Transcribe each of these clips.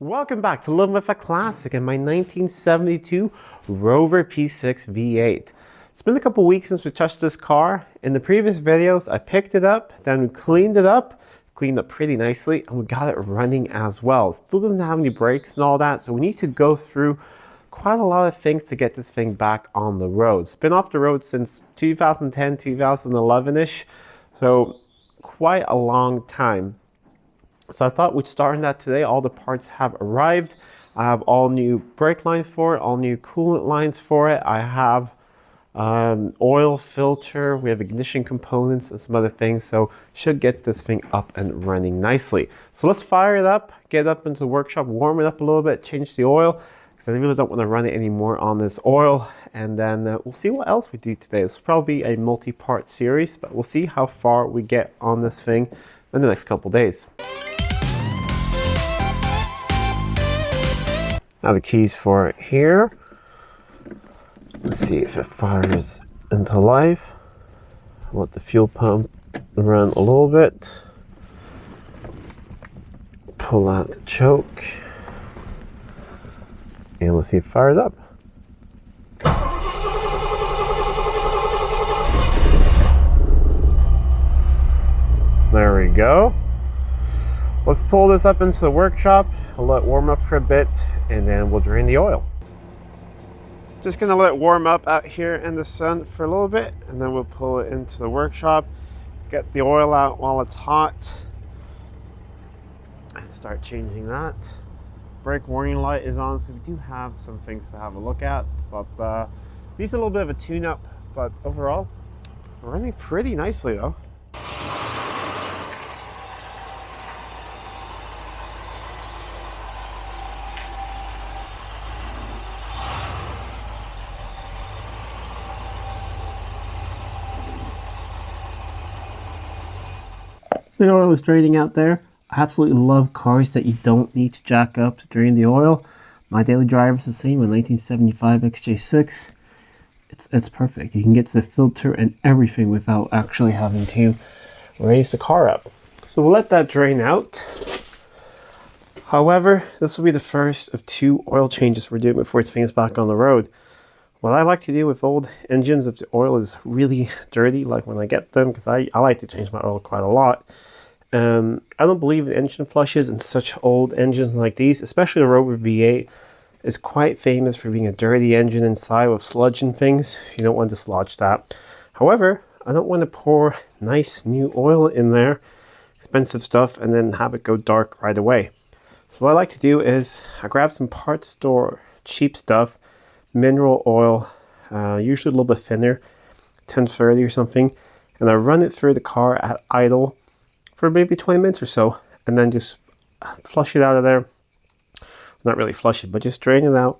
Welcome back to Living with a Classic and my 1972 Rover P6 V8. It's been a couple weeks since we touched this car. In the previous videos, I picked it up, then we cleaned up pretty nicely, and we got it running as well. It still doesn't have any brakes and all that, so we need to go through quite a lot of things to get this thing back on the road. It's been off the road since 2010, 2011-ish, so quite a long time. So I thought we'd start on that today. All the parts have arrived. I have all new brake lines for it, all new coolant lines for it. I have oil filter, we have ignition components and some other things, so should get this thing up and running nicely. So let's fire it up, get it up into the workshop, warm it up a little bit, change the oil, because I really don't want to run it anymore on this oil, and then we'll see what else we do today. This will probably be a multi-part series, but we'll see how far we get on this thing in the next couple days. Now the keys for it here. Let's see if it fires into life. Let the fuel pump run a little bit. Pull out the choke. And let's see if it fires up. There we go. Let's pull this up into the workshop. I'll let it warm up for a bit and then we'll drain the oil. Just gonna let it warm up out here in the sun for a little bit and then we'll pull it into the workshop, get the oil out while it's hot and start changing that. Brake warning light is on, so we do have some things to have a look at, but needs a little bit of a tune-up, but overall running pretty nicely though. The oil is draining out there. I absolutely love cars that you don't need to jack up to drain the oil. My daily driver is the same, a 1975 XJ6. It's perfect. You can get to the filter and everything without actually having to raise the car up. So we'll let that drain out. However, this will be the first of 2 oil changes we're doing before this thing is back on the road. What I like to do with old engines, if the oil is really dirty, like when I get them, because I like to change my oil quite a lot. I don't believe in engine flushes in such old engines like these, especially the Rover V8 is quite famous for being a dirty engine inside with sludge and things. You don't want to dislodge that. However, I don't want to pour nice new oil in there, expensive stuff, and then have it go dark right away. So what I like to do is I grab some parts store, cheap stuff, mineral oil, usually a little bit thinner, 1030 or something, and I run it through the car at idle for maybe 20 minutes or so, and then just flush it out of there. Not really flush it, but just drain it out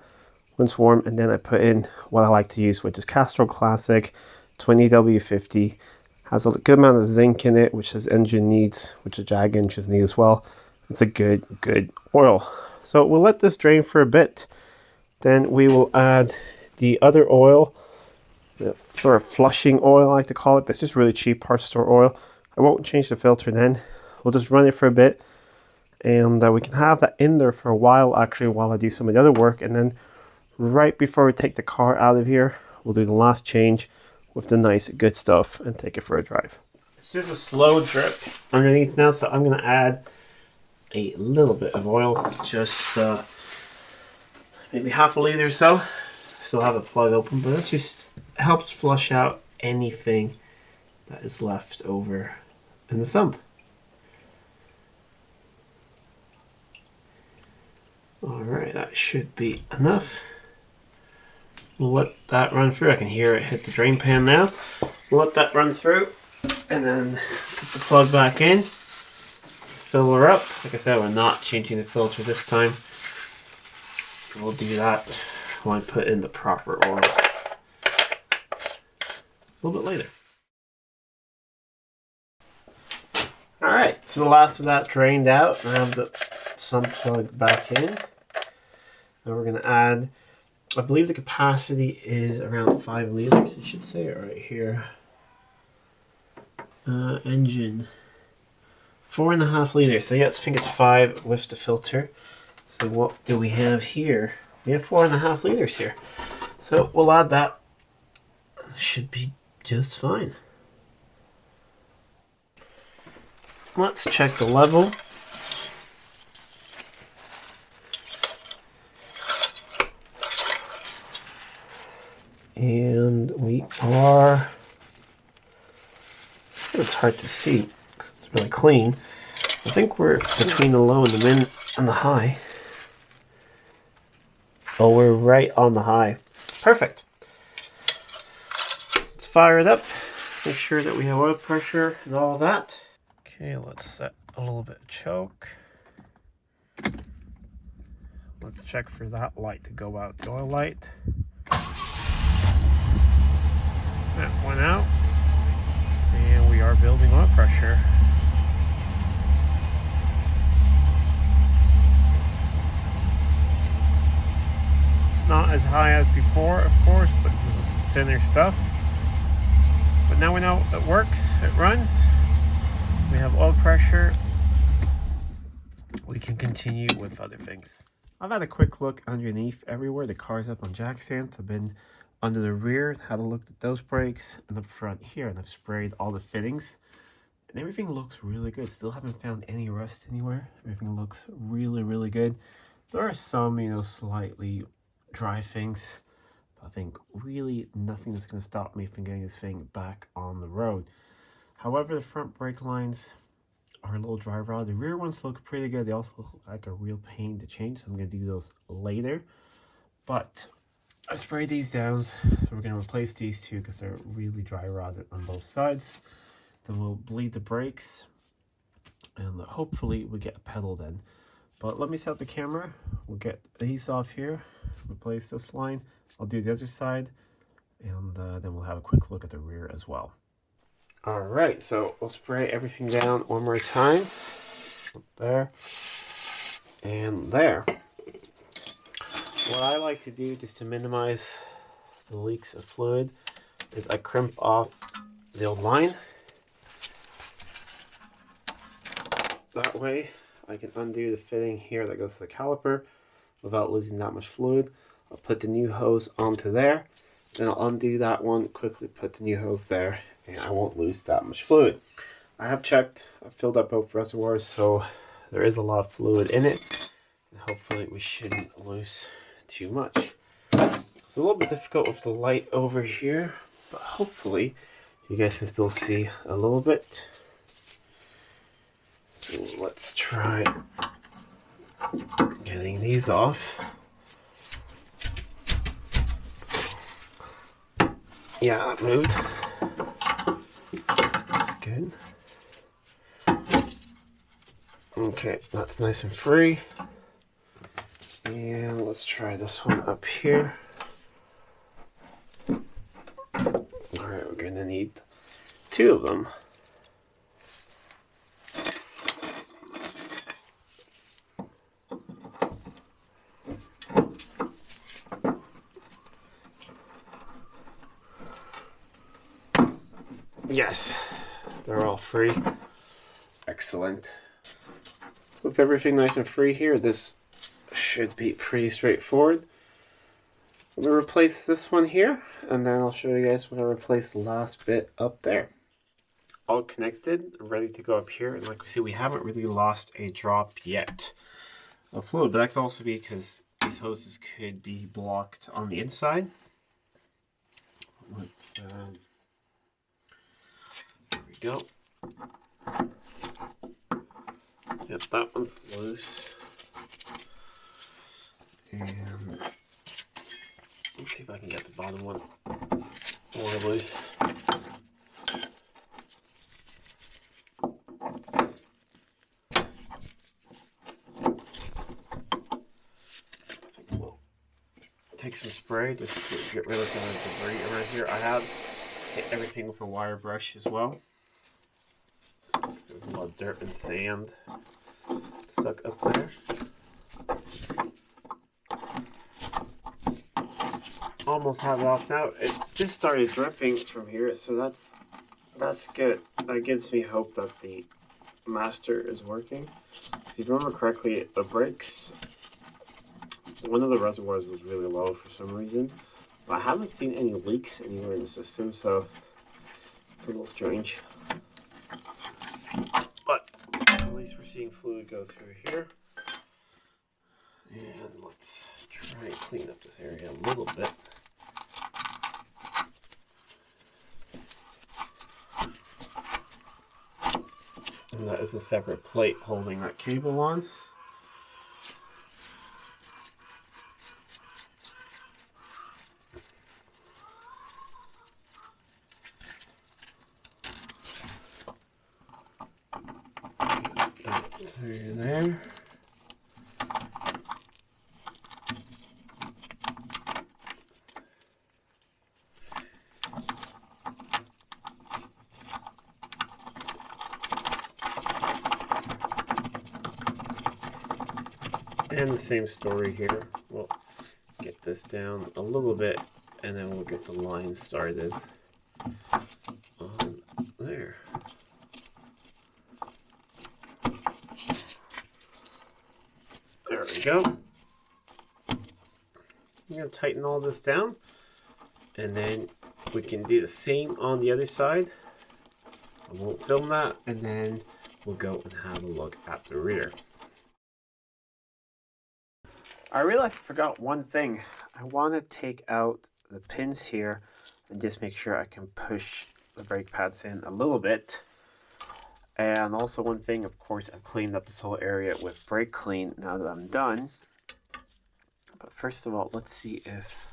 when it's warm, and then I put in what I like to use, which is Castrol Classic 20W50. Has a good amount of zinc in it, which this engine needs, which the Jag engines need as well. It's a good oil. So we'll let this drain for a bit. Then we will add the other oil, the sort of flushing oil I like to call it, but it's just really cheap parts store oil. I won't change the filter then. We'll just run it for a bit, and we can have that in there for a while actually while I do some of the other work, and then right before we take the car out of here, we'll do the last change with the nice good stuff and take it for a drive. It's just a slow drip underneath now, so I'm going to add a little bit of oil, just maybe half a liter or so. Still have the plug open, but it just helps flush out anything that is left over in the sump. Alright, that should be enough. We'll let that run through. I can hear it hit the drain pan now. We'll let that run through and then put the plug back in. Fill her up. Like I said, we're not changing the filter this time. We'll do that when I put in the proper oil a little bit later. Alright, so the last of that drained out. I have the sump plug back in. Now we're going to add, I believe the capacity is around 5 liters, it should say it right here. Engine 4.5 liters. So yeah, I think it's 5 with the filter. So what do we have here? We have 4.5 liters here. So we'll add that. Should be just fine. Let's check the level. And we are, it's hard to see because it's really clean. I think we're between the low and the min and the high. Oh, we're right on the high. Perfect. Let's fire it up. Make sure that we have oil pressure and all that. Okay, let's set a little bit of choke. Let's check for that light to go out, the oil light. That went out. And we are building oil pressure. Not as high as before, of course, but this is thinner stuff. But now we know it works, it runs. We have oil pressure. We can continue with other things. I've had a quick look underneath everywhere. The car's up on jack stands. I've been under the rear, had a look at those brakes, and up front here, and I've sprayed all the fittings. And everything looks really good. Still haven't found any rust anywhere. Everything looks really, really good. There are some, slightly dry things. I think really nothing is going to stop me from getting this thing back on the road. However, the front brake lines are a little dry rot. The rear ones look pretty good. They also look like a real pain to change, so I'm going to do those later. But I sprayed these down, so we're going to replace these two because they're really dry rotted on both sides. Then we'll bleed the brakes, and hopefully we get a pedal then. But let me set up the camera. We'll get these off here, replace this line. I'll do the other side, and then we'll have a quick look at the rear as well. All right, so we'll spray everything down one more time. There and there. What I like to do just to minimize the leaks of fluid is I crimp off the old line. That way I can undo the fitting here that goes to the caliper without losing that much fluid. I'll put the new hose onto there, then I'll undo that one, quickly put the new hose there, and I won't lose that much fluid. I have checked, I've filled up both reservoirs, so there is a lot of fluid in it, and hopefully we shouldn't lose too much. It's a little bit difficult with the light over here, but hopefully you guys can still see a little bit. So let's try getting these off. Yeah, that moved. That's good. Okay, that's nice and free. And let's try this one up here. Alright, we're gonna need 2 of them. Yes, they're all free. Excellent. So with everything nice and free here, this should be pretty straightforward. I'm going to replace this one here, and then I'll show you guys when I replace the last bit up there. All connected, ready to go up here, and like we see, we haven't really lost a drop yet of fluid, but that could also be because these hoses could be blocked on the inside. Let's there we go. Yep, that one's loose. And let's see if I can get the bottom one more loose. We'll take some spray just to get rid of some of the debris around here. I have hit everything with a wire brush as well. There's a lot of dirt and sand stuck up there. Almost have it off now. It just started dripping from here, so that's good. That gives me hope that the master is working. If you remember correctly, the brakes one of the reservoirs was really low for some reason. I haven't seen any leaks anywhere in the system, so it's a little strange. But at least we're seeing fluid go through here. And let's try and clean up this area a little bit. And that is a separate plate holding that cable on. Through there. And the same story here. We'll get this down a little bit and then we'll get the line started on there. There we go. I'm going to tighten all this down and then we can do the same on the other side. I won't film that, and then we'll go and have a look at the rear. I realized I forgot one thing. I want to take out the pins here and just make sure I can push the brake pads in a little bit. And also one thing, of course, I've cleaned up this whole area with brake clean now that I'm done. But first of all, let's see if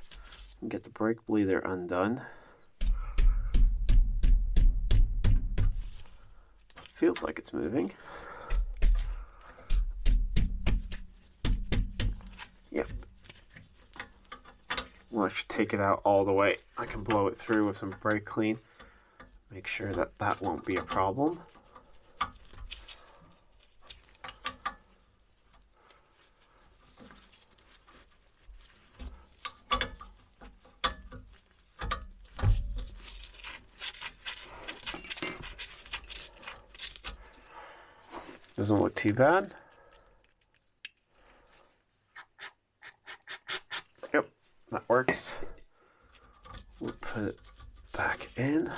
I can get the brake bleeder undone. Feels like it's moving. Yep. We'll actually take it out all the way. I can blow it through with some brake clean. Make sure that that won't be a problem. Doesn't look too bad. Yep, that works. We'll put it back in.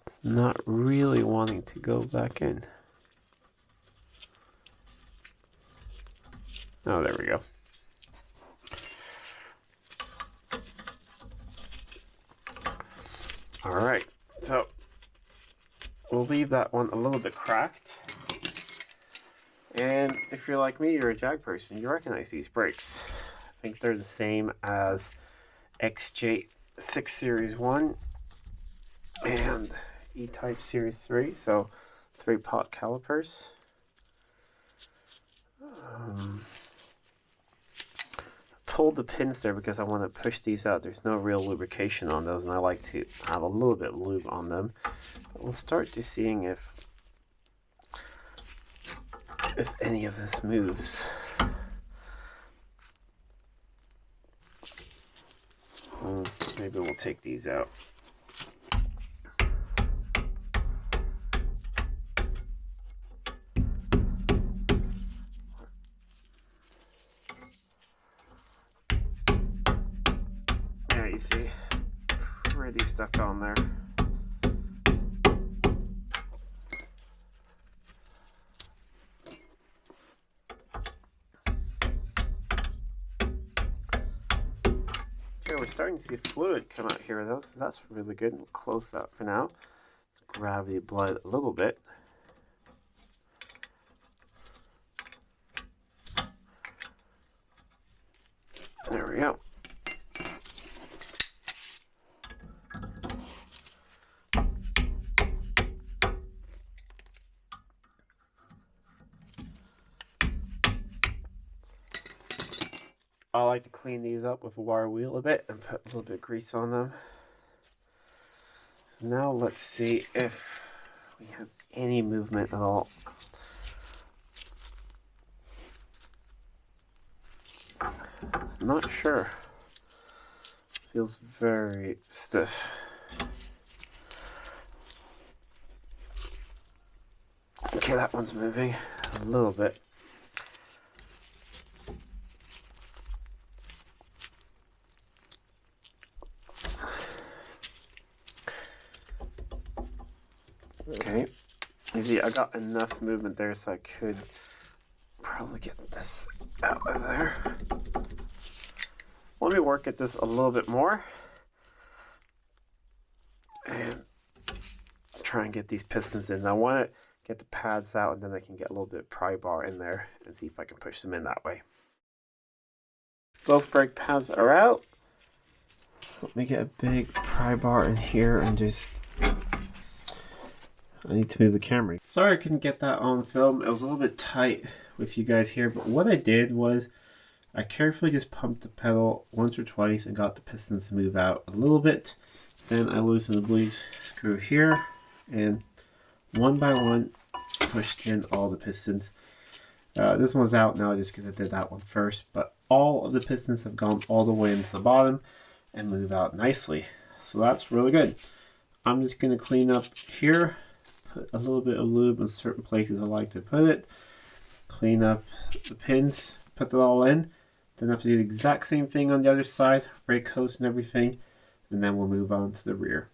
It's not really wanting to go back in. Oh, there we go. All right, so we'll leave that one a little bit cracked. And if you're like me, you're a Jag person, you recognize these brakes. I think they're the same as XJ6 Series 1 and E-Type Series 3, so 3-pot calipers. Pulled the pins there because I want to push these out. There's no real lubrication on those, and I like to have a little bit of lube on them. But we'll start to seeing if any of this moves. Maybe we'll take these out. There you see, pretty stuck on there. We're starting to see fluid come out here though, so that's really good. We'll close that for now. Let's gravity blood a little bit. There we go. I like to clean these up with a wire wheel a bit and put a little bit of grease on them. So now let's see if we have any movement at all. I'm not sure. Feels very stiff. Okay, that one's moving a little bit. Okay, you see I got enough movement there so I could probably get this out of there. Let me work at this a little bit more and try and get these pistons in. I want to get the pads out and then I can get a little bit of pry bar in there and see if I can push them in that way. Both brake pads are out. Let me get a big pry bar in here and just... I need to move the camera. Sorry I couldn't get that on film. It was a little bit tight with you guys here, but what I did was I carefully just pumped the pedal once or twice and got the pistons to move out a little bit. Then I loosened the bleed screw here and one by one pushed in all the pistons. This one's out now just because I did that one first, but all of the pistons have gone all the way into the bottom and move out nicely. So that's really good. I'm just going to clean up here, put a little bit of lube in certain places I like to put it, clean up the pins, put it all in. Then I have to do the exact same thing on the other side, brake hose and everything, and then we'll move on to the rear.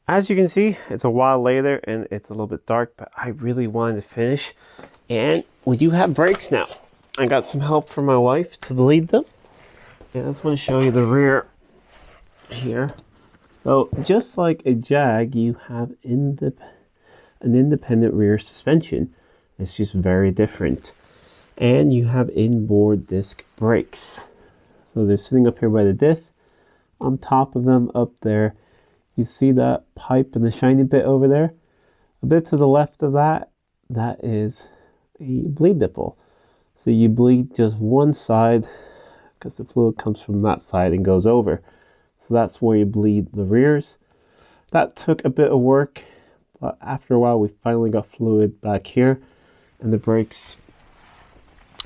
As you can see, it's a while later and it's a little bit dark, but I really wanted to finish. And we do have brakes now. I got some help from my wife to bleed them. And I just want to show you the rear here. So just like a Jag, you have an independent rear suspension. It's just very different. And you have inboard disc brakes. So they're sitting up here by the diff. On top of them up there, you see that pipe and the shiny bit over there? A bit to the left of that, that is a bleed nipple. So you bleed just one side because the fluid comes from that side and goes over. So that's where you bleed the rears. That took a bit of work, but after a while we finally got fluid back here and the brakes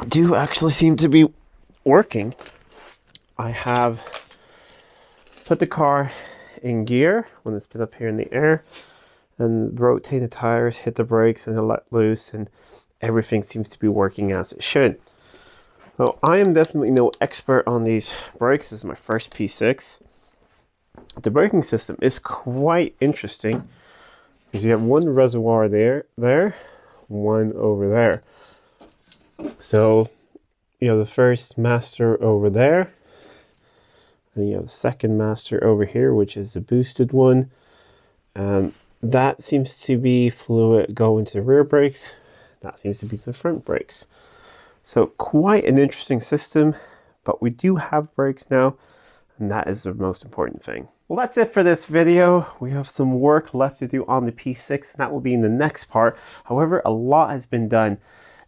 do actually seem to be working. I have put the car in gear when it's been up here in the air and rotate the tires, hit the brakes and let loose, and everything seems to be working as it should. So I am definitely no expert on these brakes. This is my first P6. The braking system is quite interesting because you have one reservoir there, one over there. So you have the first master over there, and you have the second master over here, which is the boosted one. That seems to be fluid going to the rear brakes. That seems to be to the front brakes. So quite an interesting system, but we do have brakes now, and that is the most important thing. Well, that's it for this video. We have some work left to do on the P6, and that will be in the next part. However, a lot has been done,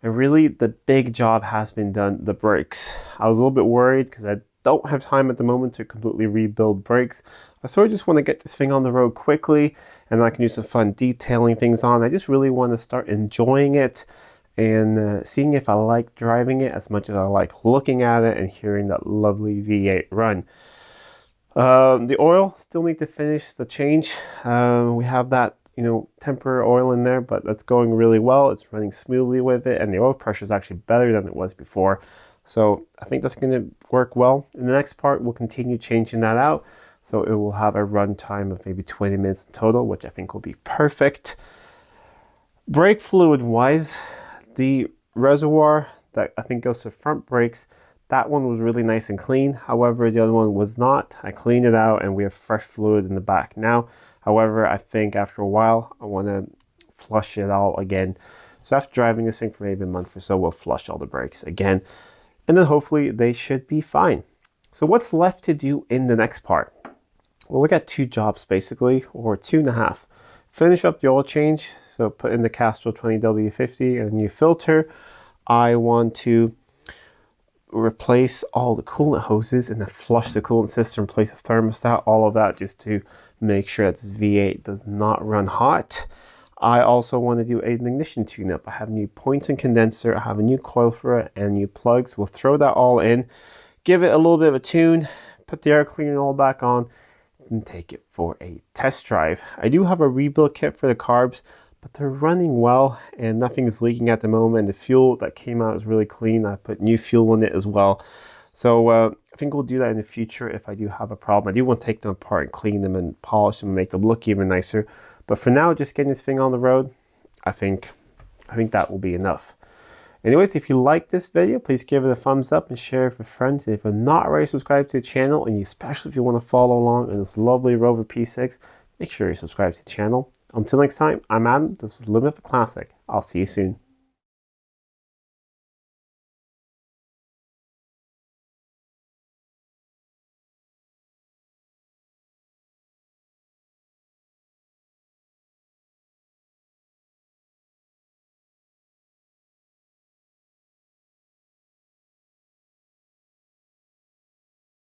and really the big job has been done, the brakes. I was a little bit worried because I don't have time at the moment to completely rebuild brakes. I sort of just want to get this thing on the road quickly, and I can do some fun detailing things on. I just really want to start enjoying it and seeing if I like driving it as much as I like looking at it and hearing that lovely V8 run. The oil, still need to finish the change. We have that, temporary oil in there, but that's going really well. It's running smoothly with it, and the oil pressure is actually better than it was before. So I think that's going to work well. In the next part, we'll continue changing that out. So it will have a run time of maybe 20 minutes in total, which I think will be perfect. Brake fluid wise, the reservoir that I think goes to front brakes, that one was really nice and clean. However, the other one was not. I cleaned it out and we have fresh fluid in the back now. However, I think after a while, I want to flush it all again. So after driving this thing for maybe a month or so, we'll flush all the brakes again. And then hopefully they should be fine. So what's left to do in the next part? Well, we got 2 jobs basically, or 2.5. Finish up the oil change. So put in the Castrol 20W50 and a new filter. I want to replace all the coolant hoses and then flush the coolant system, replace the thermostat, all of that, just to make sure that this V8 does not run hot. I also want to do an ignition tune-up. I have new points and condenser, I have a new coil for it, and new plugs. We'll throw that all in, give it a little bit of a tune, put the air cleaner all back on, and take it for a test drive. I do have a rebuild kit for the carbs, but they're running well and nothing is leaking at the moment. The fuel that came out is really clean. I put new fuel in it as well. So I think we'll do that in the future if I do have a problem. I do want to take them apart and clean them and polish them and make them look even nicer. But for now, just getting this thing on the road, I think that will be enough. Anyways, if you like this video, please give it a thumbs up and share it with friends. And if you're not already subscribed to the channel, and especially if you want to follow along in this lovely Rover P6, make sure you subscribe to the channel. Until next time, I'm Adam. This was Living with a Classic. I'll see you soon.